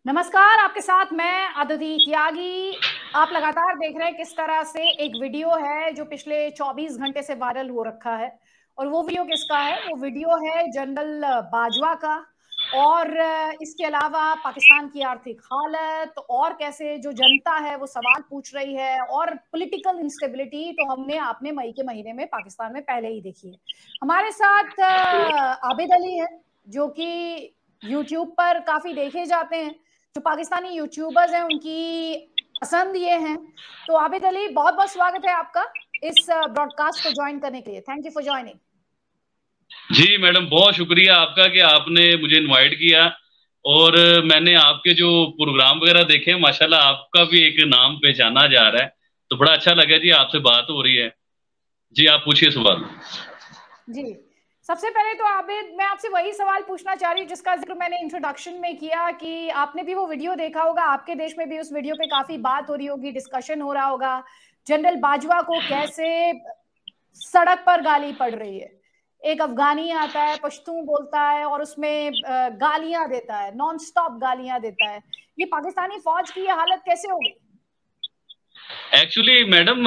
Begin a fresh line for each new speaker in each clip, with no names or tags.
नमस्कार, आपके साथ मैं अदिति त्यागी। आप लगातार देख रहे हैं किस तरह से एक वीडियो है जो पिछले 24 घंटे से वायरल हो रखा है। और वो वीडियो किसका है? वो वीडियो है जनरल बाजवा का। और इसके अलावा पाकिस्तान की आर्थिक हालत और कैसे जो जनता है वो सवाल पूछ रही है, और पॉलिटिकल इंस्टेबिलिटी तो हमने आपने मई के महीने में पाकिस्तान में पहले ही देखी है। हमारे साथ आबिद अली है, जो कि यूट्यूब पर काफी देखे जाते हैं। जो पाकिस्तानी यूट्यूबर्स हैं उनकी पसंद ये है। तो आबिद अली, बहुत बहुत स्वागत है आपका इस ब्रॉडकास्ट को ज्वाइन करने के लिए। Thank you for joining.
जी मैडम, बहुत शुक्रिया आपका कि आपने मुझे इनवाइट किया। और मैंने आपके जो प्रोग्राम वगैरह देखे, माशाल्लाह आपका भी एक नाम पहचाना जा रहा है। तो बड़ा अच्छा लगा जी, आपसे बात हो रही है। जी आप पूछिए सवाल।
जी, सबसे पहले तो आबिद, मैं आपसे वही सवाल पूछना चाह रही हूँ जिसका जिक्र मैंने इंट्रोडक्शन में किया कि आपने भी वो वीडियो देखा होगा, आपके देश में भी उस वीडियो पे काफी बात हो रही होगी, डिस्कशन हो रहा होगा। जनरल बाजवा को कैसे सड़क पर गाली पड़ रही है। एक अफगानी आता है, पश्तून बोलता है और उसमें गालियां देता है, नॉन स्टॉप गालियां देता है। ये पाकिस्तानी फौज की ये हालत कैसे हो गई?
एक्चुअली मैडम,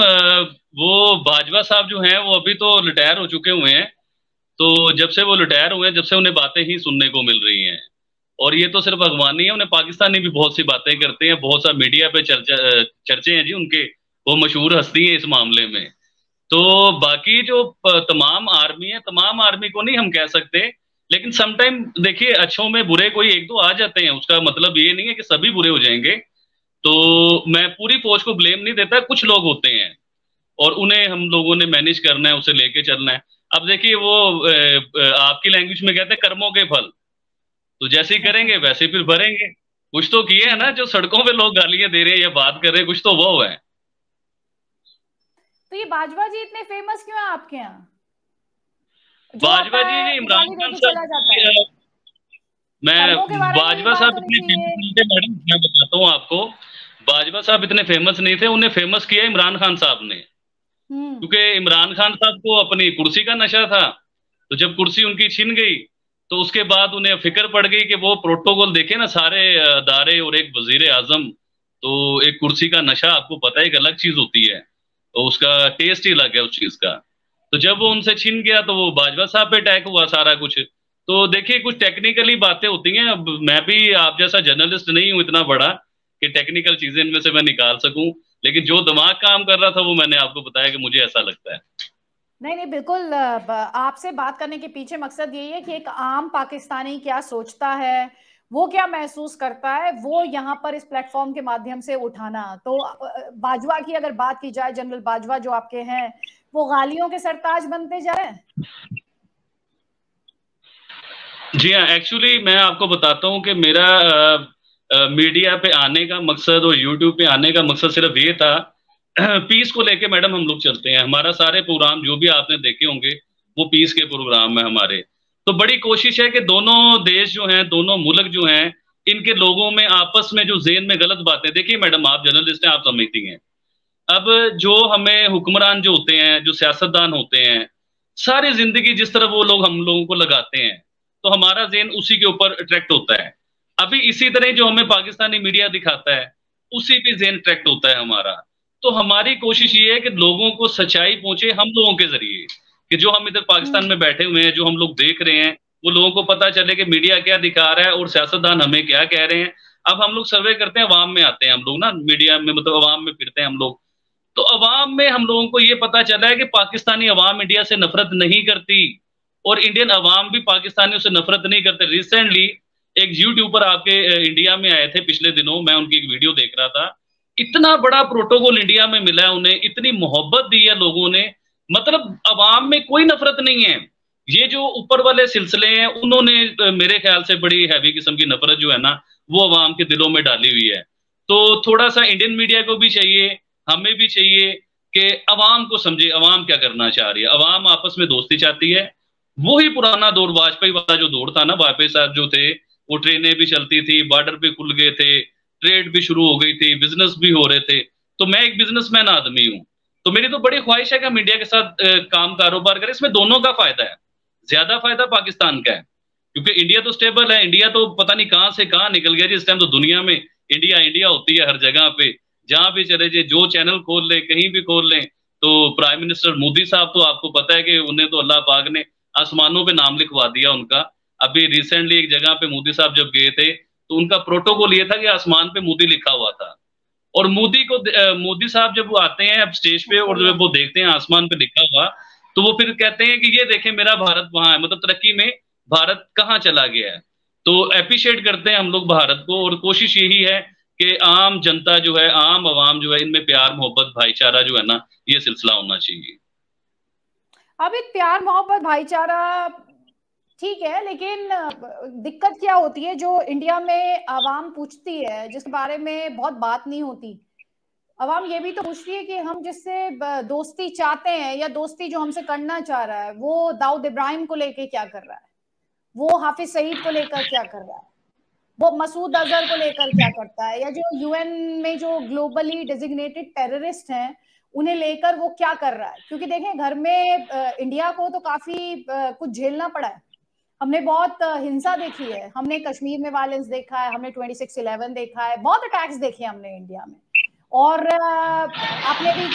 वो बाजवा साहब जो हैं वो अभी तो रिटायर हो चुके हुए हैं। तो जब से वो रिटायर हुए हैं, जब से उन्हें बातें ही सुनने को मिल रही हैं। और ये तो सिर्फ अफगानी है, उन्हें पाकिस्तानी भी बहुत सी बातें करते हैं। बहुत सा मीडिया पे चर्चे हैं जी उनके। वो मशहूर हस्ती है इस मामले में। तो बाकी जो तमाम आर्मी है, तमाम आर्मी को नहीं हम कह सकते। लेकिन समटाइम देखिए, अच्छों में बुरे कोई एक दो आ जाते हैं, उसका मतलब ये नहीं है कि सभी बुरे हो जाएंगे। तो मैं पूरी फौज को ब्लेम नहीं देता, कुछ लोग होते हैं और उन्हें हम लोगों ने मैनेज करना है, उसे लेके चलना है। अब देखिए वो आपकी लैंग्वेज में कहते हैं कर्मों के फल। तो जैसे ही करेंगे वैसे ही फिर भरेंगे। कुछ तो किए हैं ना, जो सड़कों पे लोग गालियां दे रहे हैं या बात कर रहे हैं, कुछ तो वो है।
तो ये बाजवा जी इतने फेमस क्यों है आपके यहाँ? जो आता
बाजवा जी
है
जी, इमरान
गाली
खान
देके
साहब
चला जाता है।
मैं
कर्मों के बारे में भी
बाजवा
बात
साहब
हो रही
इतने
थी
फेमस
ये।
नहीं थे मैडम, मैं बताता हूँ आपको। बाजवा साहब इतने फेमस नहीं थे, उन्हें फेमस किया इमरान खान साहब ने।
हम्म।
क्योंकि इमरान खान साहब को अपनी कुर्सी का नशा था। तो जब कुर्सी उनकी छिन गई, तो उसके बाद उन्हें फिक्र पड़ गई कि वो प्रोटोकॉल देखे ना सारे अदारे और एक वजीर आजम। तो एक कुर्सी का नशा, आपको पता है, एक अलग चीज होती है। तो उसका टेस्ट ही अलग है उस चीज का। तो जब वो उनसे छिन गया तो वो बाजवा साहब पे अटैक हुआ सारा कुछ। तो देखिए, कुछ टेक्निकली बातें होती हैं। अब मैं भी आप जैसा जर्नलिस्ट नहीं हूं इतना बड़ा कि टेक्निकल चीजें इनमें से मैं निकाल सकूं। लेकिन जो दिमाग काम कर रहा था वो मैंने आपको बताया कि मुझे ऐसा लगता है।
नहीं नहीं, बिल्कुल। आपसे बात करने के पीछे मकसद यही है कि एक आम पाकिस्तानी क्या सोचता है, वो क्या महसूस करता है, वो यहाँ पर इस प्लेटफॉर्म के माध्यम से उठाना। तो बाजवा की अगर बात की जाए, जनरल बाजवा जो आपके हैं, वो गालियों के सरताज बनते जा रहे हैं।
जी हाँ, एक्चुअली मैं आपको बताता हूँ कि मेरा मीडिया पे आने का मकसद और यूट्यूब पे आने का मकसद सिर्फ ये था। पीस को लेके मैडम हम लोग चलते हैं, हमारा सारे प्रोग्राम जो भी आपने देखे होंगे वो पीस के प्रोग्राम है हमारे। तो बड़ी कोशिश है कि दोनों देश जो हैं, दोनों मुल्क जो हैं, इनके लोगों में आपस में जो जेन में गलत बातें, देखिए मैडम आप जर्नलिस्ट हैं, आप समझती हैं। अब जो हमें हुक्मरान जो होते हैं, जो सियासतदान होते हैं, सारी जिंदगी जिस तरह वो लोग हम लोगों को लगाते हैं, तो हमारा जेन उसी के ऊपर अट्रैक्ट होता है। अभी इसी तरह जो हमें पाकिस्तानी मीडिया दिखाता है, उसी पे जेन अट्रैक्ट होता है हमारा। तो हमारी कोशिश ये है कि लोगों को सच्चाई पहुंचे हम लोगों के जरिए, कि जो हम इधर पाकिस्तान में बैठे हुए हैं, जो हम लोग देख रहे हैं, वो लोगों को पता चले कि मीडिया क्या दिखा रहा है और सियासतदान हमें क्या कह रहे हैं। अब हम लोग सर्वे करते हैं, अवाम में आते हैं हम लोग ना, मीडिया में मतलब अवाम में फिरते हैं हम लोग। तो अवाम में हम लोगों को ये पता चला है कि पाकिस्तानी अवाम इंडिया से नफरत नहीं करती, और इंडियन अवाम भी पाकिस्तानियों से नफरत नहीं करते। रिसेंटली एक यूट्यूबर आपके इंडिया में आए थे पिछले दिनों, मैं उनकी एक वीडियो देख रहा था। इतना बड़ा प्रोटोकॉल इंडिया में मिला है उन्हें, इतनी मोहब्बत दी है लोगों ने। मतलब अवाम में कोई नफरत नहीं है। ये जो ऊपर वाले सिलसिले हैं, उन्होंने मेरे ख्याल से बड़ी हैवी किस्म की नफरत जो है ना, वो अवाम के दिलों में डाली हुई है। तो थोड़ा सा इंडियन मीडिया को भी चाहिए, हमें भी चाहिए कि अवाम को समझे, अवाम क्या करना चाह रही है। अवाम आपस में दोस्ती चाहती है। वही पुराना दौर, वाजपेयी वाला जो दौर था ना, वाजपेयी साहब जो थे, वो ट्रेनें भी चलती थी, बॉर्डर भी खुल गए थे, ट्रेड भी शुरू हो गई थी, बिजनेस भी हो रहे थे। तो मैं एक बिजनेसमैन आदमी हूँ। तो मेरी तो बड़ी ख्वाहिश है कि हम इंडिया के साथ काम कारोबार करें, इसमें दोनों का फायदा है। ज्यादा फायदा पाकिस्तान का है क्योंकि इंडिया तो स्टेबल है, इंडिया तो पता नहीं कहां से कहां निकल गया जी। इस टाइम तो दुनिया में इंडिया इंडिया होती है हर जगह पे, जहां भी चले जाए, जो चैनल खोल ले, कहीं भी खोल लें, तो प्राइम मिनिस्टर मोदी साहब तो आपको पता है कि उन्हें तो अल्लाह पाक ने आसमानों पे नाम लिखवा दिया उनका। अभी रिसेंटली एक जगह पे मोदी साहब जब गए थे तो उनका प्रोटोकॉल ये था कि आसमान पे मोदी लिखा हुआ था। और मोदी को मोदी साहब जब वो आते हैं अब स्टेज पे और जब वो देखते हैं आसमान पे लिखा हुआ, तो वो फिर कहते हैं कि ये देखें मेरा भारत वहां है, मतलब तरक्की में भारत कहाँ चला गया है। तो अप्रिशिएट करते हैं हम लोग भारत को, और कोशिश यही है कि आम जनता जो है, आम आवाम जो है, इनमें प्यार मोहब्बत भाईचारा जो है ना, ये सिलसिला होना चाहिए।
अब एक प्यार मोहब्बत भाईचारा ठीक है, लेकिन दिक्कत क्या होती है जो इंडिया में आवाम पूछती है, जिसके बारे में बहुत बात नहीं होती। आवाम ये भी तो पूछती है कि हम जिससे दोस्ती चाहते हैं या दोस्ती जो हमसे करना चाह रहा है, वो दाऊद इब्राहिम को लेके क्या कर रहा है, वो हाफिज सईद को लेकर क्या कर रहा है, वो मसूद अजहर को लेकर क्या करता है, या जो यूएन में जो ग्लोबली डेजिग्नेटेड टेररिस्ट हैं उन्हें लेकर वो क्या कर रहा है। क्योंकि देखें, घर में इंडिया को तो काफी कुछ झेलना पड़ा है। हमने बहुत हिंसा देखी है, हमने कश्मीर में वायलेंस देखा है, हमने 26/11 देखा है, बहुत अटैक्स देखे हमने इंडिया में। और आपने भी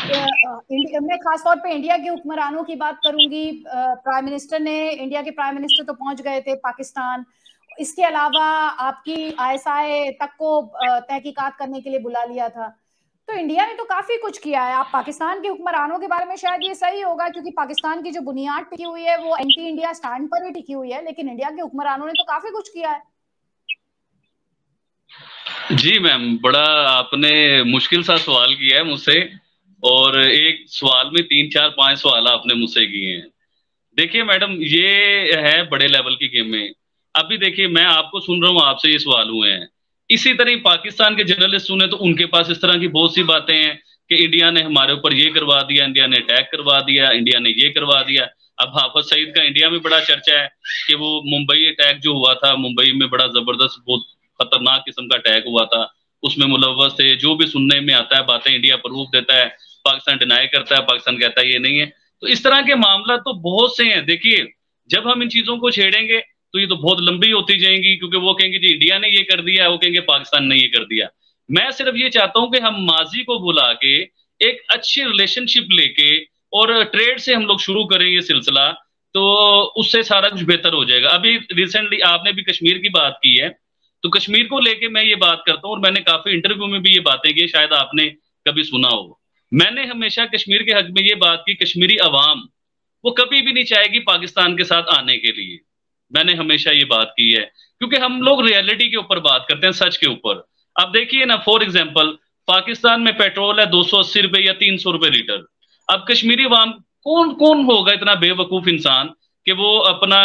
मैं खासतौर पे इंडिया के हुक्मरानों की बात करूंगी। प्राइम मिनिस्टर ने, इंडिया के प्राइम मिनिस्टर तो पहुंच गए थे पाकिस्तान। इसके अलावा आपकी आईएसआई तक को तहकीकात करने के लिए बुला लिया था। तो इंडिया ने तो काफी कुछ किया है। आप पाकिस्तान के हुक्मरानों के बारे में शायद ये सही होगा, क्योंकि पाकिस्तान की जो बुनियाद टिकी हुई है वो एंटी इंडिया स्टैंड पर ही टिकी हुई है, लेकिन इंडिया के हुक्मरानों ने तो काफी कुछ किया है।
जी मैम, बड़ा आपने मुश्किल सा सवाल किया है मुझसे, और एक सवाल में 3 4 5 सवाल आपने मुझसे किए हैं। देखिए मैडम, ये है बड़े लेवल की गेम में। अभी देखिए, मैं आपको सुन रहा हूँ, आपसे ये सवाल हुए हैं। इसी तरह पाकिस्तान के जर्नलिस्ट सुने तो उनके पास इस तरह की बहुत सी बातें हैं कि इंडिया ने हमारे ऊपर ये करवा दिया, इंडिया ने अटैक करवा दिया, इंडिया ने ये करवा दिया। अब हाफिज सईद का इंडिया में बड़ा चर्चा है कि वो मुंबई अटैक जो हुआ था, मुंबई में बड़ा जबरदस्त, बहुत खतरनाक किस्म का अटैक हुआ था, उसमें मुलव्वस थे। जो भी सुनने में आता है बातें, इंडिया प्रूफ देता है, पाकिस्तान डिनाई करता है, पाकिस्तान कहता है ये नहीं है। तो इस तरह के मामला तो बहुत से हैं। देखिए, जब हम इन चीजों को छेड़ेंगे तो ये तो बहुत लंबी होती जाएंगी, क्योंकि वो कहेंगे जी इंडिया ने ये कर दिया, वो कहेंगे पाकिस्तान ने ये कर दिया। मैं सिर्फ ये चाहता हूं कि हम माजी को बुला के एक अच्छी रिलेशनशिप लेके और ट्रेड से हम लोग शुरू करें ये सिलसिला, तो उससे सारा कुछ बेहतर हो जाएगा। अभी रिसेंटली आपने भी कश्मीर की बात की है, तो कश्मीर को लेके मैं ये बात करता हूँ, और मैंने काफी इंटरव्यू में भी ये बातें की, शायद आपने कभी सुना हो। मैंने हमेशा कश्मीर के हक में ये बात की, कश्मीरी अवाम वो कभी भी नहीं चाहेगी पाकिस्तान के साथ आने के लिए। मैंने हमेशा ये बात की है, क्योंकि हम लोग रियलिटी के ऊपर बात करते हैं, सच के ऊपर। अब देखिए ना, फॉर एग्जाम्पल पाकिस्तान में पेट्रोल है 280 रुपए या 300 रुपए लीटर। अब कश्मीरी अवाम, कौन कौन होगा इतना बेवकूफ इंसान कि वो अपना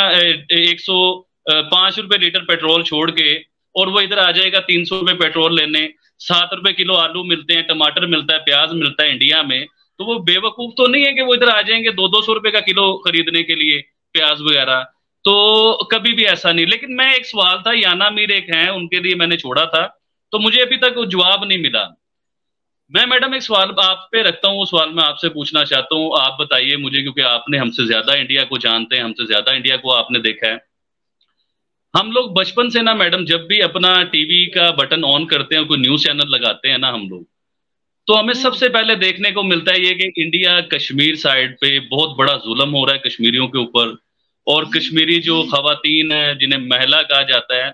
105 रुपए लीटर पेट्रोल छोड़ के और वो इधर आ जाएगा 300 रुपए पेट्रोल लेने। 7 रुपए किलो आलू मिलते हैं, टमाटर मिलता है, प्याज मिलता है इंडिया में। तो वो बेवकूफ तो नहीं है कि वो इधर आ जाएंगे 200 रुपए का किलो खरीदने के लिए प्याज वगैरह। तो कभी भी ऐसा नहीं। लेकिन मैं, एक सवाल था, याना मीर एक हैं, उनके लिए मैंने छोड़ा था, तो मुझे अभी तक जवाब नहीं मिला। मैं मैडम एक सवाल आप पे रखता हूँ, वो सवाल मैं आपसे पूछना चाहता हूँ, आप बताइए मुझे, क्योंकि आपने हमसे ज्यादा इंडिया को जानते हैं, हमसे ज्यादा इंडिया को आपने देखा है। हम लोग बचपन से ना मैडम, जब भी अपना टीवी का बटन ऑन करते हैं, कोई न्यूज चैनल लगाते हैं ना हम लोग, तो हमें सबसे पहले देखने को मिलता है ये कि इंडिया कश्मीर साइड पे बहुत बड़ा जुल्म हो रहा है कश्मीरियों के ऊपर। और कश्मीरी जो खवातीन है, जिन्हें महिला कहा जाता है,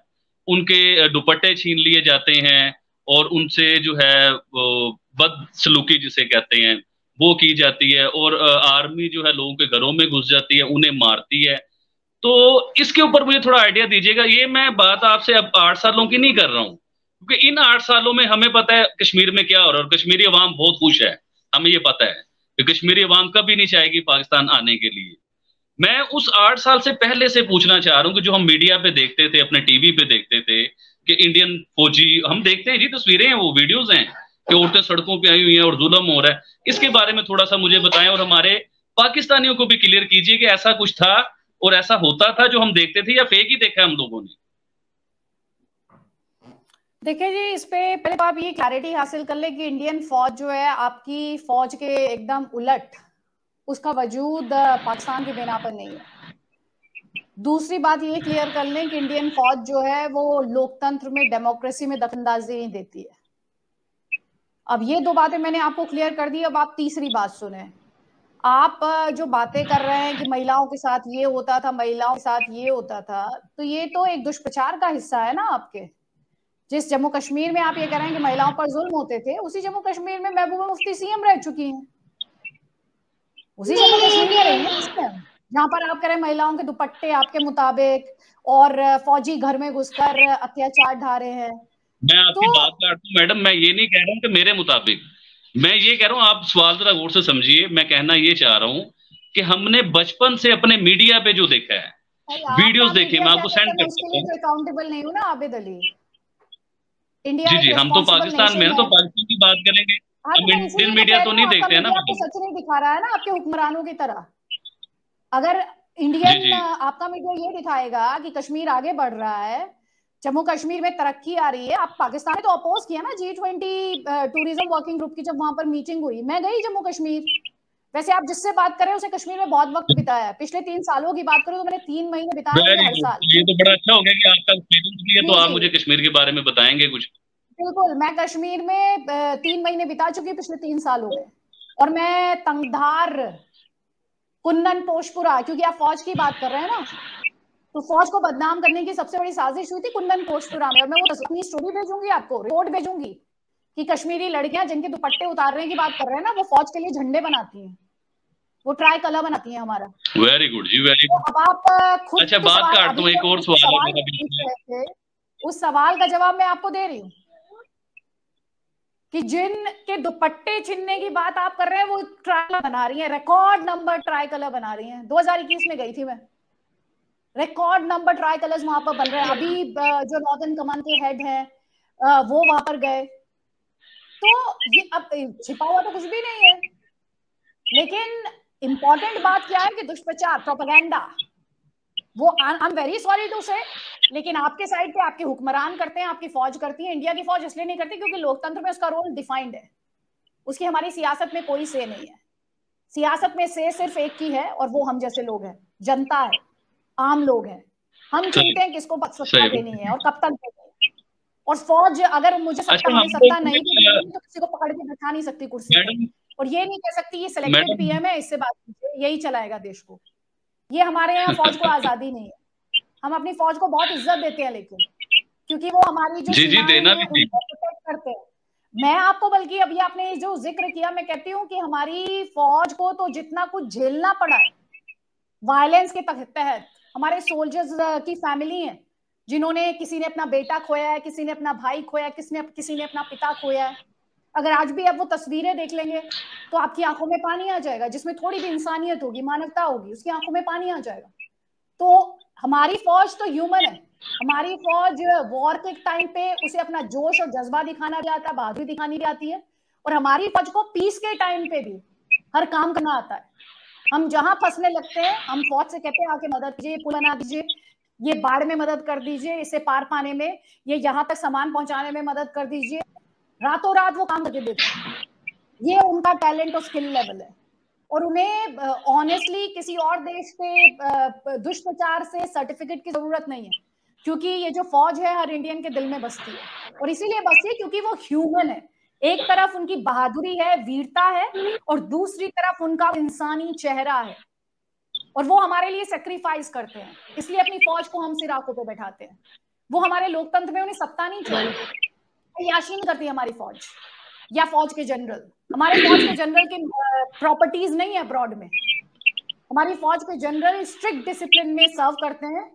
उनके दुपट्टे छीन लिए जाते हैं, और उनसे जो है बदसलूकी जिसे कहते हैं वो की जाती है। और आर्मी जो है लोगों के घरों में घुस जाती है, उन्हें मारती है। तो इसके ऊपर मुझे थोड़ा आइडिया दीजिएगा। ये मैं बात आपसे अब 8 सालों की नहीं कर रहा हूँ, क्योंकि इन 8 सालों में हमें पता है कश्मीर में क्या हो रहा है, और कश्मीरी अवाम बहुत खुश है। हमें ये पता है कि कश्मीरी अवाम कभी नहीं चाहेगी पाकिस्तान आने के लिए। मैं उस 8 साल से पहले से पूछना चाह रहा हूँ कि जो हम मीडिया पे देखते थे, अपने टीवी पे देखते थे कि इंडियन फौजी, हम देखते हैं जी, तस्वीरें हैं, वो वीडियोज हैं कि औरतें सड़कों पे आई हुई हैं और जुल्म हो रहा है। इसके बारे में थोड़ा सा मुझे बताएं, और हमारे पाकिस्तानियों को भी क्लियर कीजिए कि ऐसा कुछ था और ऐसा होता था जो हम देखते थे, या फेक ही देखा है हम लोगों ने।
देखिए जी, इस पे पहले तो आप ये क्लैरिटी हासिल कर ले कि इंडियन फौज जो है आपकी फौज के एकदम उलट, उसका वजूद पाकिस्तान के बिना पर नहीं है। दूसरी बात ये क्लियर कर लें कि इंडियन फौज जो है वो लोकतंत्र में, डेमोक्रेसी में दखलंदाजी नहीं देती है। अब ये दो बातें मैंने आपको क्लियर कर दी। अब आप तीसरी बात सुने। आप जो बातें कर रहे हैं कि महिलाओं के साथ ये होता था, महिलाओं के साथ ये होता था, तो ये तो एक दुष्प्रचार का हिस्सा है ना आपके। जिस जम्मू कश्मीर में आप ये कह रहे हैं कि महिलाओं पर जुल्म होते थे, उसी जम्मू कश्मीर में महबूबा मुफ्ती सीएम रह चुकी हैं। उसी जम्मू कश्मीर में रही है जहां पर आप कह रहे हैं महिलाओं के दुपट्टे आपके मुताबिक और फौजी घर में घुसकर अत्याचार ढा रहे हैं।
मैं आपकी बात काटता हूँ मैडम, मैं ये नहीं कह रहा हूँ कि मेरे मुताबिक, मैं ये कह रहा हूँ, आप सवाल जरा गौर से समझिए। मैं कहना ये चाह रहा हूँ कि हमने बचपन से अपने मीडिया पे जो देखा है, वीडियोस देखिए, मैं आपको सेंड कर सकता हूँ।
अकाउंटेबल नहीं हूँ ना आबिद अली।
इंडिया जी, हम तो पाकिस्तान में हैं, तो पाकिस्तान की बात करेंगे। हम इंडियन मीडिया तो नहीं देखते हैं ना।
आपको सच नहीं दिखा रहा है ना आपके हुक्मरानों की तरह। अगर इंडियन आपका मीडिया ये दिखाएगा कि कश्मीर आगे बढ़ रहा है, जम्मू कश्मीर में तरक्की आ रही है। आप पाकिस्तान ने तो अपोज किया ना G20 टूरिज्म वर्किंग ग्रुप की, जब वहां पर मीटिंग हुई, मैं गई जम्मू कश्मीर। वैसे आप जिससे बात करें उसे कश्मीर में बहुत वक्त बिताया है। पिछले 3 सालों की बात करूं तो मैंने 3 महीने बिताए होंगे हर साल।
ये तो बड़ा अच्छा हो गया कि आपका एक्सपीरियंस भी है, तो आप मुझे कश्मीर के बारे में बताएंगे कुछ।
बिल्कुल, मैं कश्मीर में 3 महीने बिता चुकी पिछले 3 सालों में। और मैं तंगधार, कुन्नन पोशपुरा, क्योंकि आप फौज की बात कर रहे हैं ना, तो फौज को बदनाम करने की सबसे बड़ी साजिश हुई थी कुन्नन पोशपुरा में। और मैं वो अपनी स्टोरी भेजूंगी आपको, रिपोर्ट भेजूंगी कि कश्मीरी लड़कियां जिनके दुपट्टे उतारने की बात कर रहे हैं ना, वो फौज के लिए झंडे बनाती हैं, वो ट्राई कलर बनाती है हमारा।
वेरी गुड जी, वेरी गुड।
अब आप खुद
अच्छा, बात काटता हूं, एक और सवाल है।
उस सवाल का जवाब मैं आपको दे रही हूँ कि जिन के दुपट्टे छीनने की बात आप कर रहे हैं, वो ट्राई कलर बना रही हैं, रिकॉर्ड नंबर ट्राई कलर बना रही हैं। 2021 में गई थी मैं, रिकॉर्ड नंबर ट्राई कलर्स वहां पर बन रहे हैं। अभी जो नॉर्दर्न कमांड के हेड हैं वो वहां पर गए। तो ये अब छिपा हुआ तो कुछ भी नहीं है, लेकिन इंपॉर्टेंट बात क्या है कि दुष्प्रचार, प्रोपेगेंडा, वो I am very sorry to say, लेकिन आपके साइड पे आपके हुक्मरान करते हैं, आपकी फौज करती है। इंडिया की फौज इसलिए नहीं करती क्योंकि लोकतंत्र में उसका रोल डिफाइंड है, उसकी हमारी सियासत में कोई से नहीं है। सियासत में से सिर्फ एक की है, और वो हम जैसे लोग हैं, जनता है, आम लोग हैं। हम चुनते हैं किसको सत्ता देनी है और कब तक देनी है। और फौज अगर मुझे सत्ता नहीं देती तो किसी को पकड़ के बैठा नहीं सकती कुर्सी पे, और ये नहीं कह सकती ये सिलेक्टेड पीएम है, इससे बात कीजिए, यही चलाएगा देश को। ये हमारे यहाँ फौज को आजादी नहीं है। हम अपनी फौज को बहुत इज्जत देते हैं, लेकिन क्योंकि वो हमारी जो सीमाएं हैं उनको प्रोटेक्ट करते हैं। मैं आपको, बल्कि अभी आपने जो जिक्र किया, मैं कहती हूँ कि हमारी फौज को तो जितना कुछ झेलना पड़ा है वायलेंस के तहत, हमारे सोल्जर्स की फैमिली है जिन्होंने, किसी ने अपना बेटा खोया है, किसी ने अपना भाई खोया है, किसी ने अपना पिता खोया है। अगर आज भी आप वो तस्वीरें देख लेंगे तो आपकी आंखों में पानी आ जाएगा। जिसमें थोड़ी भी इंसानियत होगी, मानवता होगी, उसकी आंखों में पानी आ जाएगा। तो हमारी फौज तो ह्यूमन है। हमारी फौज वॉर के टाइम पे उसे अपना जोश और जज्बा दिखाना भी आता है, बहादुरी दिखानी भी आती है। और हमारी फौज को पीस के टाइम पे भी हर काम करना आता है। हम जहां फंसने लगते हैं, हम फौज से कहते हैं आके मदद कीजिए, पुल बना दीजिए, ये बाढ़ में मदद कर दीजिए, इसे पार पाने में, ये यहाँ तक सामान पहुंचाने में मदद कर दीजिए। रातों रात वो काम करके देते हैं। ये उनका टैलेंट और स्किल लेवल है। और उन्हें ऑनेस्टली किसी और देश के दुष्प्रचार से सर्टिफिकेट की जरूरत नहीं है, क्योंकि ये जो फौज है हर इंडियन के दिल में बसती है। और इसीलिए बसती है क्योंकि वो ह्यूमन है। एक तरफ उनकी बहादुरी है, वीरता है, और दूसरी तरफ उनका इंसानी चेहरा है, और वो हमारे लिए सेक्रीफाइस करते हैं। इसलिए अपनी फौज को हम सिर आंखों पे बैठाते हैं। वो हमारे लोकतंत्र में उन्हें सत्ता नहीं चाहिए, याशीन करती है हमारी फौज या फौज के जनरल। हमारे फौज के जनरल की प्रॉपर्टीज नहीं है अब्रॉड में। हमारी फौज के जनरल स्ट्रिक्ट डिसिप्लिन में सर्व करते हैं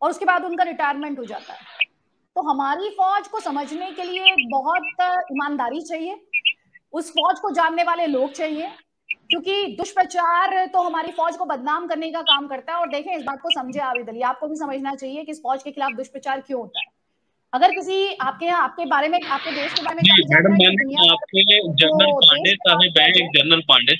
और उसके बाद उनका रिटायरमेंट हो जाता है। तो हमारी फौज को समझने के लिए बहुत ईमानदारी चाहिए, उस फौज को जानने वाले लोग चाहिए, क्योंकि दुष्प्रचार तो हमारी फौज को बदनाम करने का काम करता है। और देखें, इस बात को समझे आबिद अली, आपको भी समझना चाहिए कि इस फौज के खिलाफ दुष्प्रचार क्यों होता है। अगर किसी आपके यहाँ, आपके बारे में, आपके देश के बारे में
जनरल पांडे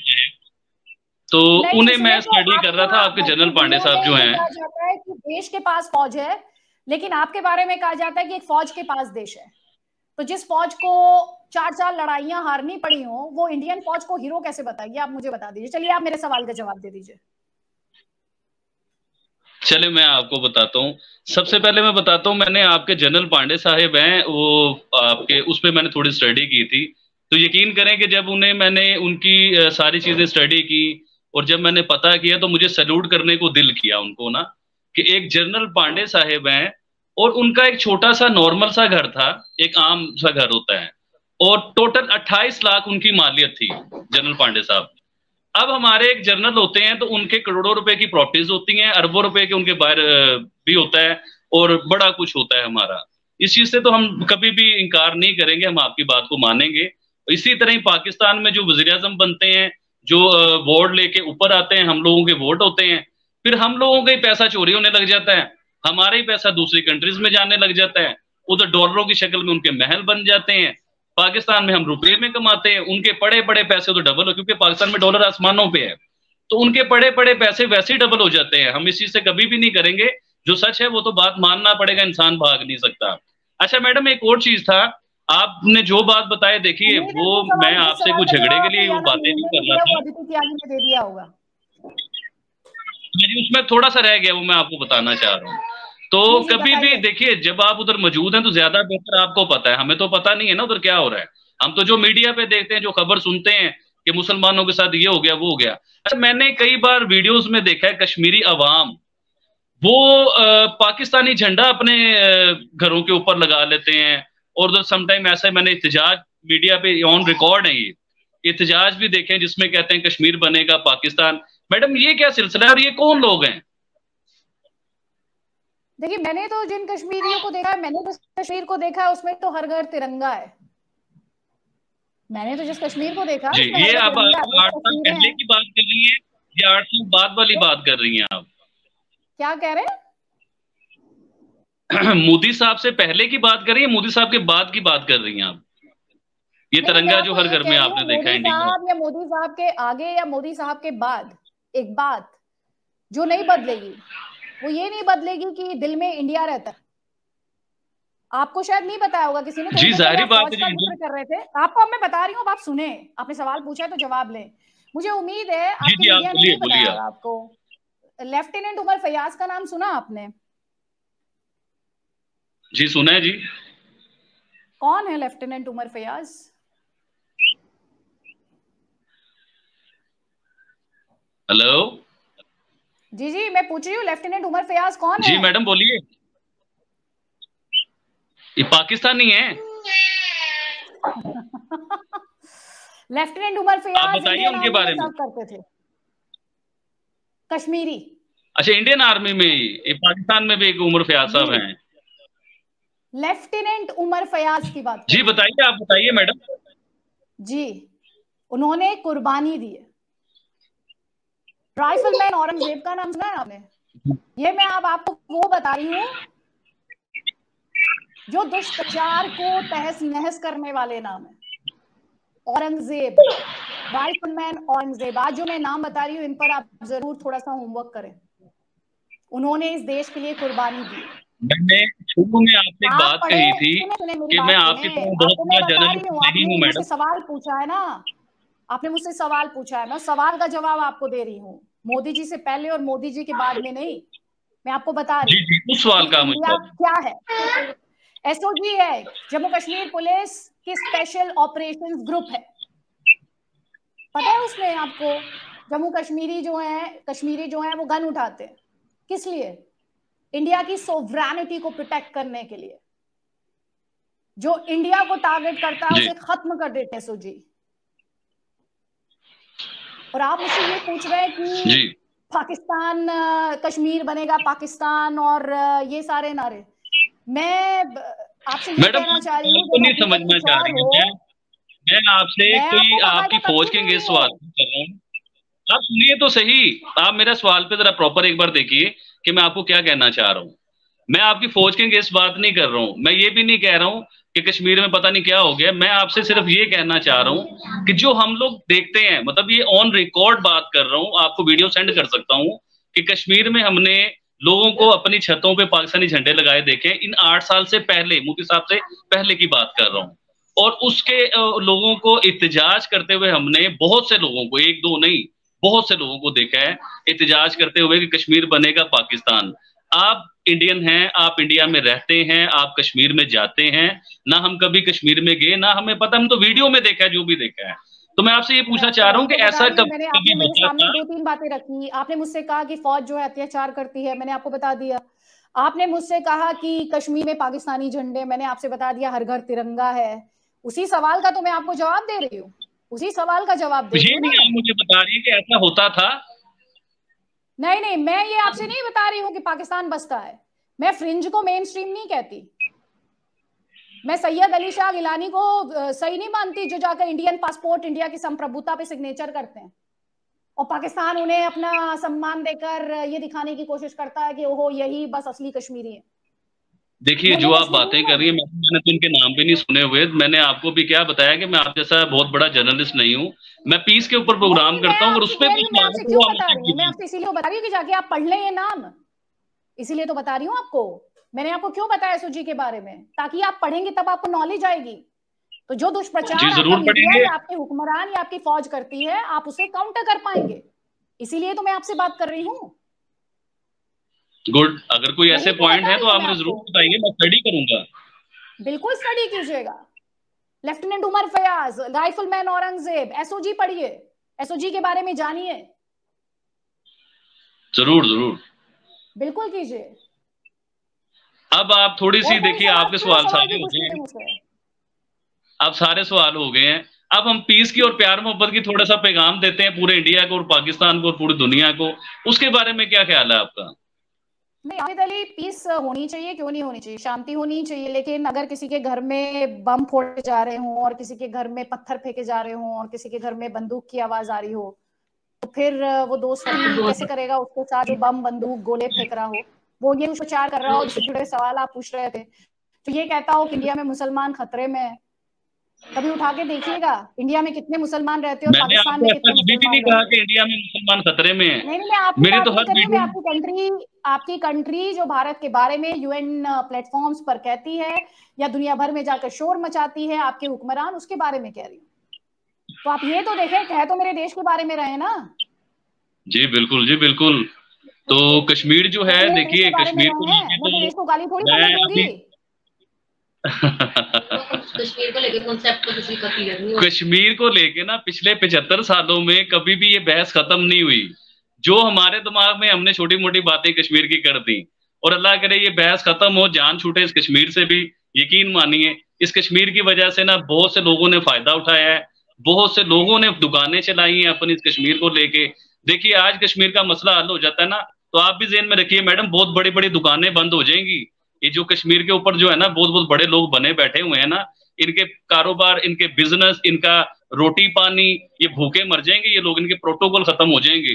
तो उन्हें मैं स्टडी कर रहा था। आपके जनरल पांडे साहब जो हैं,
कहा जाता है कि देश के पास फौज है, लेकिन आपके बारे में कहा जाता है कि एक फौज के पास देश है। तो जिस फौज को 4 लड़ाइयां हारनी पड़ी हो, वो इंडियन फौज को हीरो कैसे बताएगी? आप मुझे बता दीजिए। चलिए आप मेरे सवाल का जवाब दे दीजिए।
चले मैं आपको बताता हूँ। सबसे पहले मैं बताता हूँ, मैंने आपके जनरल पांडे साहिब हैं, वो आपके उस पर मैंने थोड़ी स्टडी की थी। तो यकीन करें कि जब उन्हें मैंने उनकी सारी चीजें स्टडी की और जब मैंने पता किया तो मुझे सैल्यूट करने को दिल किया उनको ना, कि एक जनरल पांडे साहिब हैं और उनका एक छोटा सा नॉर्मल सा घर था, एक आम सा घर होता है, और टोटल 28 लाख उनकी मालियत थी जनरल पांडे साहब। अब हमारे एक जर्नल होते हैं तो उनके करोड़ों रुपए की प्रॉपर्टीज होती हैं, अरबों रुपए के उनके बाहर भी होता है और बड़ा कुछ होता है हमारा। इस चीज से तो हम कभी भी इनकार नहीं करेंगे, हम आपकी बात को मानेंगे। इसी तरह ही पाकिस्तान में जो वजीर आजम बनते हैं, जो वोट लेके ऊपर आते हैं, हम लोगों के वोट होते हैं, फिर हम लोगों का ही पैसा चोरी होने लग जाता है, हमारा ही पैसा दूसरी कंट्रीज में जाने लग जाता है, उधर डॉलरों की शक्ल में उनके महल बन जाते हैं। पाकिस्तान में हम रुपए में कमाते हैं, उनके पड़े पड़े पैसे तो डबल हो, क्योंकि पाकिस्तान में डॉलर आसमानों पे है, तो उनके पड़े पड़े पैसे वैसे ही डबल हो जाते हैं। हम इस चीज से कभी भी नहीं करेंगे, जो सच है वो तो बात मानना पड़ेगा, इंसान भाग नहीं सकता। अच्छा मैडम, एक और चीज था, आपने जो बात बताए, देखिए वो मैं आपसे कुछ झगड़े के लिए वो बातें नहीं कर रहा था,
दे दिया होगा
उसमें थोड़ा सा रह गया, वो मैं आपको बताना चाह रहा हूँ। तो कभी भी देखिए, जब आप उधर मौजूद हैं तो ज्यादा बेहतर आपको पता है, हमें तो पता नहीं है ना उधर क्या हो रहा है। हम तो जो मीडिया पे देखते हैं, जो खबर सुनते हैं कि मुसलमानों के साथ ये हो गया वो हो गया। अच्छा, मैंने कई बार वीडियोस में देखा है कश्मीरी अवाम वो पाकिस्तानी झंडा अपने घरों के ऊपर लगा लेते हैं, और उधर समटाइम ऐसा मैंने एहतजाज मीडिया पे ऑन रिकॉर्ड है, ये एहतजाज भी देखे जिसमें कहते हैं कश्मीर बनेगा पाकिस्तान। मैडम ये क्या सिलसिला है और ये कौन लोग हैं?
देखिए, मैंने तो जिन कश्मीरियों को देखा है, मैंने जिस कश्मीर को देखा है उसमें तो हर घर तिरंगा है। मैंने तो जिस कश्मीर को देखा
जी, ये आप 8 साल पहले की बात कर रही हैं या 8 साल बाद वाली बात कर रही हैं आप?
क्या कह रहे हैं?
मोदी साहब से पहले की बात कर रही है, मोदी साहब के बाद की बात कर रही हैं आप? ये तिरंगा जो हर घर में आपने देखा है इंडिया में,
या मोदी साहब के आगे या मोदी साहब के बाद, एक बात जो नहीं बदलेगी वो ये नहीं बदलेगी कि दिल में इंडिया रहता है। आपको शायद नहीं बताया होगा किसी ने,
जी जाहिर बात है,
कर रहे थे आपको, अब मैं बता रही हूँ, आप सुने, आपने सवाल पूछा तो जवाब लें। मुझे उम्मीद है आपकी मीडिया ने नहीं बताया होगा आपको। लेफ्टिनेंट उमर फयाज का नाम सुना आपने?
जी सुना है जी।
कौन है लेफ्टिनेंट उमर फयाज?
हेलो
जी जी, मैं पूछ रही हूँ लेफ्टिनेंट उमर फयाज कौन है?
जी मैडम बोलिए। ये पाकिस्तानी है।
लेफ्टिनेंट उमर फयाज
आप बताइए उनके बारे में।
करते थे कश्मीरी।
अच्छा, इंडियन आर्मी में ही? ये पाकिस्तान में भी एक उमर फयाज साहब हैं।
लेफ्टिनेंट उमर फयाज की बात
जी बताइए, आप बताइए मैडम।
जी, उन्होंने कुर्बानी दी है। राइफलमैन औरंगजेब का नाम सुना है आपने? ये मैं आपको वो बता रही हूँ जो दुष्प्रचार को तहस नहस करने वाले नाम है। औरंगजेब, राइफलमैन औरंगजेब, आज जो मैं नाम बता रही हूँ इन पर आप जरूर थोड़ा सा होमवर्क करें। उन्होंने इस देश के लिए कुर्बानी दी।
मैंने शुरू में आपसे एक बात कही थी कि मैं आपकी बहुत बड़ा जर्नलिस्ट नहीं हूँ मैडम।
सवाल पूछा है ना आपने, मुझसे सवाल पूछा है, मैं सवाल का जवाब आपको दे रही हूँ। मोदी जी से पहले और मोदी जी के बाद में नहीं, मैं आपको बता रही हूँ।
जी, उस सवाल का मुझे
क्या है? एसओजी है, जम्मू कश्मीर पुलिस की स्पेशल ऑपरेशंस ग्रुप है, पता है उसमें आपको? जम्मू कश्मीरी जो है वो गन उठाते हैं किस लिए? इंडिया की सोवरेनिटी को प्रोटेक्ट करने के लिए। जो इंडिया को टारगेट करता है उसे खत्म कर देते हैं एसओजी। और आप मुझसे ये पूछ रहे हैं कि पाकिस्तान, कश्मीर बनेगा पाकिस्तान और ये सारे नारे। मैं आपसे ये कहना चाह रही हूँ,
नहीं समझना चाह रही हूँ मैं आपसे कोई आपकी फौज के अगेंस्ट सवाल कर रहा हूँ। आप सुनिए तो सही, आप मेरा सवाल पे जरा प्रॉपर एक बार देखिए कि मैं आपको क्या कहना चाह रहा हूँ। मैं आपकी फौज के अगेंस्ट बात नहीं कर रहा हूँ, मैं ये भी नहीं कह रहा हूँ कि कश्मीर में पता नहीं क्या हो गया। मैं आपसे सिर्फ ये कहना चाह रहा हूँ कि जो हम लोग देखते हैं, मतलब ये ऑन रिकॉर्ड बात कर रहा हूँ, आपको वीडियो सेंड कर सकता हूँ कि कश्मीर में हमने लोगों को अपनी छतों पे पाकिस्तानी झंडे लगाए देखे। इन 8 साल से पहले, मोदी साहब से पहले की बात कर रहा हूँ। और उसके लोगों को एहतजाज करते हुए हमने बहुत से लोगों को, एक दो नहीं, बहुत से लोगों को देखा है एहतजाज करते हुए कि कश्मीर बनेगा पाकिस्तान। आप इंडियन हैं, आप इंडिया में रहते हैं, आप कश्मीर में जाते हैं, ना हम कभी कश्मीर में गए, ना हमें पता, हम तो वीडियो में देखा है जो भी देखा है। तो मैं आपसे ये पूछना चाह रहा हूँ कि ऐसा
मैंने आपने मेरे सामने 2-3 बातें रखी। आपने मुझसे कहा कि फौज जो है अत्याचार करती है, मैंने आपको बता दिया। आपने मुझसे कहा कि कश्मीर में पाकिस्तानी झंडे, मैंने आपसे बता दिया हर घर तिरंगा है। उसी सवाल का तो मैं आपको जवाब दे रही हूँ, उसी सवाल का जवाब दे रही हूँ।
आप मुझे बता रही है कि ऐसा होता था?
नहीं, मैं ये आपसे नहीं बता रही हूँ कि पाकिस्तान बसता है। मैं फ्रिंज को मेन स्ट्रीम नहीं कहती। मैं सैयद अली शाह गिलानी को सही नहीं मानती जो जाकर इंडियन पासपोर्ट, इंडिया की संप्रभुता पे सिग्नेचर करते हैं, और पाकिस्तान उन्हें अपना सम्मान देकर ये दिखाने की कोशिश करता है कि ओहो यही बस असली कश्मीरी है।
देखिए, जो आप बातें कर रही है, मैंने तो इनके नाम भी नहीं सुने हुए। मैंने आपको भी क्या बताया कि मैं आप जैसा बहुत बड़ा जर्नलिस्ट नहीं हूँ। मैं पीस के ऊपर प्रोग्राम करता हूँ और उस पर
मैं आपसे इसीलिए बता रही हूँ कि जाके आप पढ़ लें ये नाम, इसीलिए तो बता रही हूँ आपको। मैंने आपको क्यों बताया एसओजी के बारे में, ताकि आप पढ़ेंगे तब आपको नॉलेज आएगी। तो जो दुष्प्रचार आपके हुक्मरान या आपकी फौज करती है, आप उसे काउंटर कर पाएंगे। इसीलिए तो मैं आपसे बात कर रही हूँ।
गुड, अगर कोई ऐसे पॉइंट है तो आप मुझे जरूर बताइए, मैं स्टडी करूंगा।
बिल्कुल स्टडी कीजिएगा। Lieutenant Umar Fayaz, rifleman Aurangzeb, SOG पढ़िए, एसओजी के बारे में जानिए।
जरूर जरूर,
बिल्कुल कीजिए।
अब आप थोड़ी सी देखिए, आपके सवाल सारे हो गए, अब सारे सवाल हो गए हैं। अब हम पीस की और प्यार मोहब्बत की थोड़ा सा पैगाम देते हैं पूरे इंडिया को और पाकिस्तान को और पूरी दुनिया को। उसके बारे में क्या ख्याल है आपका?
नहीं हामिद अली, पीस होनी चाहिए, क्यों नहीं होनी चाहिए, शांति होनी चाहिए। लेकिन अगर किसी के घर में बम फोड़े जा रहे हों और किसी के घर में पत्थर फेंके जा रहे हों और किसी के घर में बंदूक की आवाज आ रही हो, तो फिर वो दोस्ती कैसे करेगा उसके साथ जो बम बंदूक गोले फेंक रहा हो? वो ये प्रचार कर रहा हो, जिससे जुड़े सवाल आप पूछ रहे थे, तो ये कहता हो कि इंडिया में मुसलमान खतरे में है। कभी उठा के देखिएगा इंडिया में कितने मुसलमान रहते हैं और पाकिस्तान में कितने मुसलमान
नहीं कहा कि इंडिया में मुसलमान खतरे में है।
नहीं, मैं आपकी बात नहीं कर रही हूं, मैं आपकी कंट्री जो भारत के बारे में यूएन प्लेटफॉर्म्स पर कहती है या दुनिया भर में जाकर शोर मचाती है, आपके हुक्मरान, उसके बारे में कह रही हूँ। तो आप ये तो देखें, कह तो मेरे देश के बारे में रहे ना।
जी बिल्कुल, जी बिल्कुल। तो कश्मीर जो है, देखिए कश्मीर
को गाली थोड़ी करने दूंगी।
कश्मीर को लेकर कॉन्सेप्ट तो किसी का क्लियर नहीं हुआ। कश्मीर को लेके ना पिछले 75 सालों में कभी भी ये बहस खत्म नहीं हुई। जो हमारे दिमाग में हमने छोटी मोटी बातें कश्मीर की कर दी, और अल्लाह करे ये बहस खत्म हो, जान छूटे इस कश्मीर से भी। यकीन मानिए, इस कश्मीर की वजह से ना बहुत से लोगों ने फायदा उठाया है, बहुत से लोगों ने दुकानें चलाई हैं अपनी इस कश्मीर को लेके। देखिए, आज कश्मीर का मसला हल हो जाता है ना, तो आप भी ज़हन में रखिए मैडम, बहुत बड़ी बड़ी दुकानें बंद हो जाएंगी। ये जो कश्मीर के ऊपर जो है ना, बहुत बहुत बड़े लोग बने बैठे हुए हैं ना, इनके कारोबार, इनके बिजनेस, इनका रोटी पानी, ये भूखे मर जाएंगे ये लोग, इनके प्रोटोकॉल खत्म हो जाएंगे।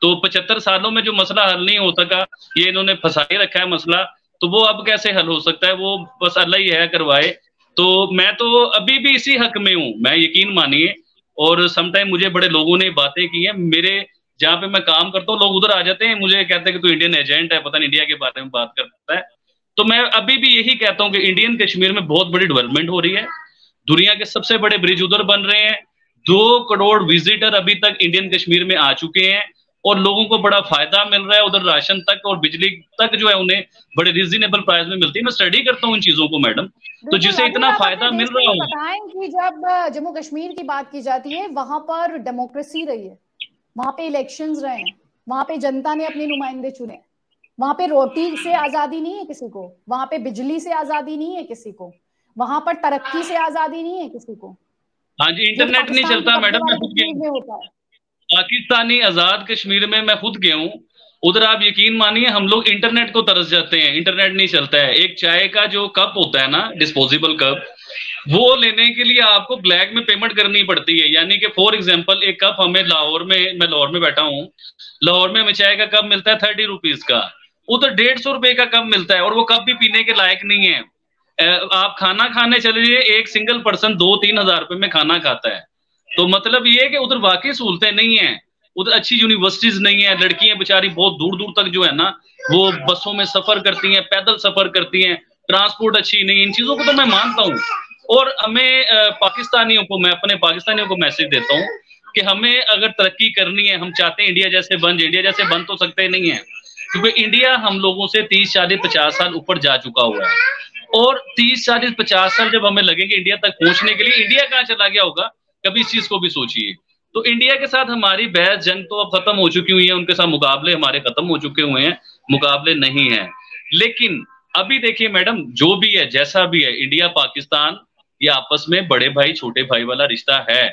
तो 75 सालों में जो मसला हल नहीं हो सका, ये इन्होंने फंसाए रखा है मसला, तो वो अब कैसे हल हो सकता है? वो बस अल्लाह ही है करवाए। तो मैं तो अभी भी इसी हक में हूँ, मैं यकीन मानिए। और समटाइम मुझे बड़े लोगों ने बातें की हैं, मेरे जहाँ पे मैं काम करता हूँ लोग उधर आ जाते हैं, मुझे कहते हैं कि तू इंडियन एजेंट है, पता नहीं इंडिया के बारे में बात करता है। तो मैं अभी भी यही कहता हूँ कि इंडियन कश्मीर में बहुत बड़ी डेवलपमेंट हो रही है। दुनिया के सबसे बड़े ब्रिज उधर बन रहे हैं, 2 करोड़ विजिटर अभी तक इंडियन कश्मीर में आ चुके हैं, और लोगों को बड़ा फायदा मिल रहा है। उधर राशन तक और बिजली तक जो है उन्हें बड़े रिजनेबल प्राइस में मिलती है। मैं स्टडी करता हूँ इन चीजों को मैडम, तो जिसे इतना फायदा मिल रहा है।
बताएं कि जब जम्मू कश्मीर की बात की जाती है, वहां पर डेमोक्रेसी रही है, वहां पे इलेक्शंस रहे हैं, वहां पे जनता ने अपने नुमाइंदे चुने, वहां पे रोटी से आजादी नहीं है किसी को, वहां पे बिजली से आजादी नहीं है किसी को, वहां पर तरक्की से आजादी नहीं है किसी को।
हाँ जी, इंटरनेट नहीं चलता मैडम, मैं खुद गया पाकिस्तानी आजाद कश्मीर में, मैं खुद गया हूँ उधर। आप यकीन मानिए, हम लोग इंटरनेट को तरस जाते हैं, इंटरनेट नहीं चलता है। एक चाय का जो कप होता है ना, डिस्पोजेबल कप, वो लेने के लिए आपको ब्लैक में पेमेंट करनी पड़ती है। यानी कि फॉर एग्जांपल, एक कप हमें लाहौर में, मैं लाहौर में बैठा हूँ, लाहौर में हमें चाय का कप मिलता है 30 रुपीज का, उधर 150 रुपए का कप मिलता है, और वो कप भी पीने के लायक नहीं है। आप खाना खाने चले जाइए, एक सिंगल पर्सन 2-3 हजार रुपए में खाना खाता है। तो मतलब ये है कि उधर वाकई सहूलतें नहीं है, उधर अच्छी यूनिवर्सिटीज नहीं है। लड़कियां बेचारी बहुत दूर दूर तक जो है ना, वो बसों में सफर करती हैं, पैदल सफर करती हैं, ट्रांसपोर्ट अच्छी नहीं। इन चीजों को तो मैं मानता हूँ, और हमें पाकिस्तानियों को, मैं अपने पाकिस्तानियों को मैसेज देता हूँ कि हमें अगर तरक्की करनी है, हम चाहते हैं इंडिया जैसे बन जाए। इंडिया जैसे बन तो सकते नहीं है, क्योंकि इंडिया हम लोगों से 30, 40, 50 साल ऊपर जा चुका हुआ है। और 30, 40, 50 साल जब हमें लगेंगे इंडिया तक पहुंचने के लिए, इंडिया कहाँ चला गया होगा, कभी इस चीज को भी सोचिए। तो इंडिया के साथ हमारी बहस जंग तो अब खत्म हो चुकी हुई है, उनके साथ मुकाबले हमारे खत्म हो चुके हुए हैं, मुकाबले नहीं है। लेकिन अभी देखिए मैडम, जो भी है जैसा भी है, इंडिया पाकिस्तान ये आपस में बड़े भाई छोटे भाई वाला रिश्ता है।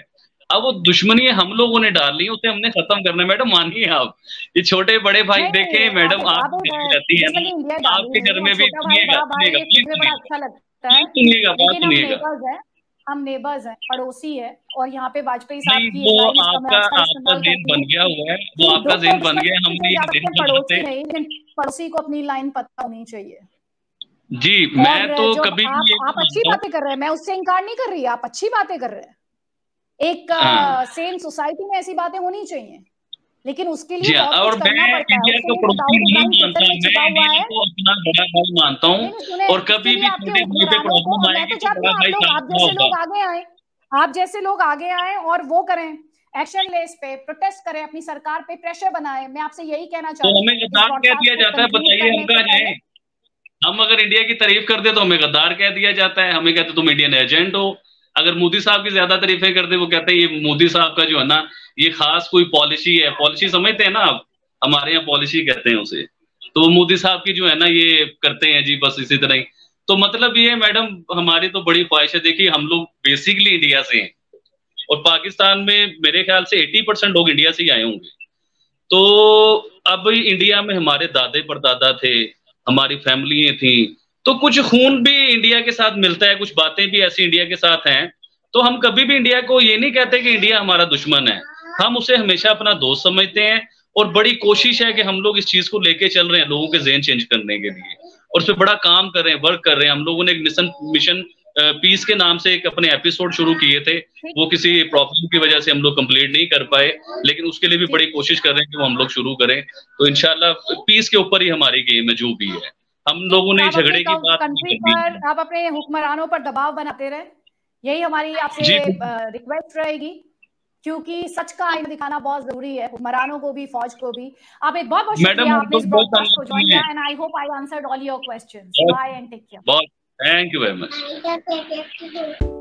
अब वो दुश्मनी हम लोगों ने डाल ली, उसे हमने खत्म करना है। मैडम मानिए आप, ये छोटे बड़े भाई देखें मैडम, आप रहती है ना, आपके घर में भी सुनिएगा,
हम नेबर्स हैं, पड़ोसी है, और यहाँ पे वाजपेयी साहब की
वो आपका ज़हन बन गया हुआ है, वो आपका ज़हन बन गया है, हमने
पड़ोसी नहीं, लेकिन पड़ोसी को अपनी लाइन पता होनी चाहिए।
जी, मैं तो कभी भी
आप अच्छी बातें कर रहे हैं, मैं उससे इनकार नहीं कर रही, आप अच्छी बातें कर रहे हैं। एक सेम सोसाइटी में ऐसी बातें होनी चाहिए, लेकिन उसके लिए बहुत कुछ करना पड़ता है।
इंडिया को अपना बड़ा भाई मानता हूँ, और कभी भी छोटे भाई पे प्रॉब्लम आएगी तो बड़ा भाई
आप जैसे लोग आगे आए, आप जैसे लोग आगे आए और वो करें, एक्शन ले, इस पे प्रोटेस्ट करें, अपनी सरकार पे प्रेशर बनाए। मैं आपसे यही कहना चाहती हूँ।
हमें गद्दार कह दिया जाता है, बताइए हम कहाँ जाएं? हम अगर इंडिया की तारीफ कर दे तो हमें गद्दार कह दिया जाता है, हमें कहते तुम इंडियन एजेंट हो। अगर मोदी साहब की ज्यादा तारीफें कर दे, वो कहते हैं ये मोदी साहब का जो है ना, ये खास कोई पॉलिसी है। पॉलिसी समझते हैं ना आप, हमारे यहाँ पॉलिसी कहते हैं उसे। तो मोदी साहब की जो है ना, ये करते हैं जी, बस इसी तरह ही। तो मतलब ये मैडम, हमारी तो बड़ी ख्वाहिश है। देखिए, हम लोग बेसिकली इंडिया से हैं, और पाकिस्तान में मेरे ख्याल से 80% लोग इंडिया से ही आए होंगे। तो अब इंडिया में हमारे दादे परदादा थे, हमारी फैमिली थी, तो कुछ खून भी इंडिया के साथ मिलता है, कुछ बातें भी ऐसी इंडिया के साथ हैं। तो हम कभी भी इंडिया को ये नहीं कहते कि इंडिया हमारा दुश्मन है, हम उसे हमेशा अपना दोस्त समझते हैं। और बड़ी कोशिश है कि हम लोग इस चीज को लेके चल रहे हैं, लोगों के ज़हन चेंज करने के लिए, और उस पर बड़ा काम कर रहे हैं, वर्क कर रहे हैं। हम लोगों ने एक मिशन पीस के नाम से एक अपने एपिसोड शुरू किए थे, वो किसी प्रॉब्लम की वजह से हम लोग कंप्लीट नहीं कर पाए, लेकिन उसके लिए भी बड़ी कोशिश कर रहे हैं कि वो हम लोग शुरू करें। तो इंशाल्लाह पीस के ऊपर ही हमारी गेम है, जो भी है। हम लोगों ने झगड़े की बात
कंट्री पर, आप अपने हुक्मरानों पर दबाव बनाते रहे, यही हमारी आपसे रिक्वेस्ट रहेगी, क्योंकि सच का आईना दिखाना बहुत जरूरी है, हुक्मरानों को भी, फौज को भी। आप एक बहुत बहुत शुक्रिया, आपने इस ब्रॉडकास्ट को ज्वाइन किया, and I hope I answered all your questions. Bye and take care.
Thank you very much.